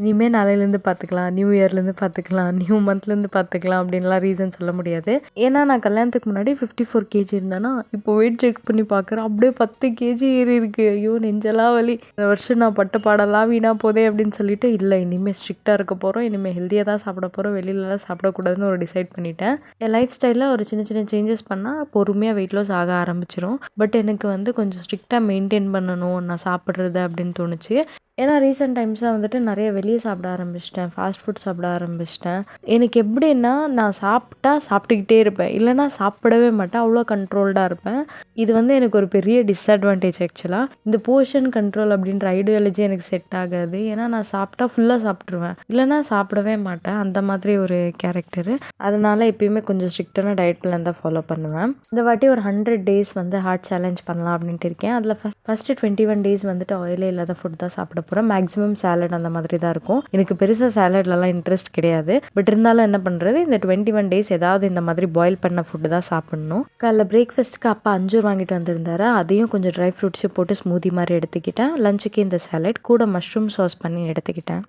இனிமேல் நாளையிலேருந்து பார்த்துக்கலாம், நியூ இயர்லேருந்து பார்த்துக்கலாம், நியூ மந்த்லேருந்து பார்த்துக்கலாம் அப்படின்லாம் ரீசன் சொல்ல முடியாது. ஏன்னா நான் கல்யாணத்துக்கு முன்னாடி 54 கேஜி இருந்தேன்னா, இப்போ வெயிட் செக் பண்ணி பார்க்குறேன் அப்படியே 10 கேஜி ஏறி இருக்கு. ஐயோ நெஞ்செல்லாம் வலி. இந்த வருஷம் நான் பட்ட பாடெல்லாம் வீணாக போதே அப்படின்னு சொல்லிட்டு, இல்லை இனிமேல் ஸ்ட்ரிக்டாக இருக்க போகிறோம், இனிமேல் ஹெல்த்தியாக தான் சாப்பிட போகிறோம், வெளியிலலாம் சாப்பிடக்கூடாதுன்னு ஒரு டிசைட் பண்ணிட்டேன். என் லைஃப் ஸ்டைலில் ஒரு சின்ன சின்ன சேஞ்சஸ் பண்ணால் பொறுமையாக வெயிட் லாஸ் ஆக ஆரம்பிச்சிடும். பட் எனக்கு வந்து கொஞ்சம் ஸ்ட்ரிக்டாக மெயின்டைன் பண்ணணும் நான் சாப்பிட்றது அப்படின்னு தோணுச்சு. ஏன்னா ரீசெண்ட் டைம்ஸாக வந்துட்டு நிறைய வெளியே சாப்பிட ஆரம்பிச்சிட்டேன், ஃபாஸ்ட் ஃபுட் சாப்பிட ஆரம்பிச்சிட்டேன். எனக்கு எப்படின்னா நான் சாப்பிட்டா சாப்பிட்டுக்கிட்டே இருப்பேன், இல்லைனா சாப்பிடவே மாட்டேன், அவ்வளோ கண்ட்ரோல்டாக இருப்பேன். இது வந்து எனக்கு ஒரு பெரிய டிஸ்அட்வான்டேஜ் ஆக்சுவலாக. இந்த போர்ஷன் கண்ட்ரோல் அப்படின்ற ஐடியாலஜி எனக்கு செட் ஆகாது. ஏன்னா நான் சாப்பிட்டா ஃபுல்லாக சாப்பிட்ருவேன், இல்லைனா சாப்பிடவே மாட்டேன். அந்த மாதிரி ஒரு கேரக்டரு. அதனால் எப்பயுமே கொஞ்சம் ஸ்ட்ரிக்டான டயட் பிளான் தான் ஃபாலோ பண்ணுவேன். இந்த வாட்டி ஒரு 100 டேஸ் வந்து ஹார்ட் சேலஞ்ச் பண்ணலாம் அப்படின்ட்டு இருக்கேன். அதில் ஃபஸ்ட்டு 21 டேஸ் வந்துட்டு ஆயிலே இல்லாத ஃபுட் தான் சாப்பிட போகிறேன். மேக்ஸிமம் சாலட் அந்த மாதிரி தான் இருக்கும். எனக்கு பெருசாக சாலட்லலாம் இன்ட்ரெஸ்ட் கிடையாது. பட் இருந்தாலும் என்ன பண்ணுறது, இந்த 21 டேஸ் ஏதாவது இந்த மாதிரி பாயில் பண்ண ஃபுட்டு தான் சாப்பிட்ணும். காலைல பிரேக்ஃபாஸ்ட்டுக்கு அப்பா அஞ்சூர் வாங்கிட்டு வந்திருந்தாரு. அதையும் கொஞ்சம் ட்ரை ஃப்ரூட்ஸையும் போட்டு ஸ்மூதி மாதிரி எடுத்துக்கிட்டேன். லஞ்சுக்கு இந்த சாலட் கூட மஷ்ரூம் சாஸ் பண்ணி எடுத்துக்கிட்டேன்.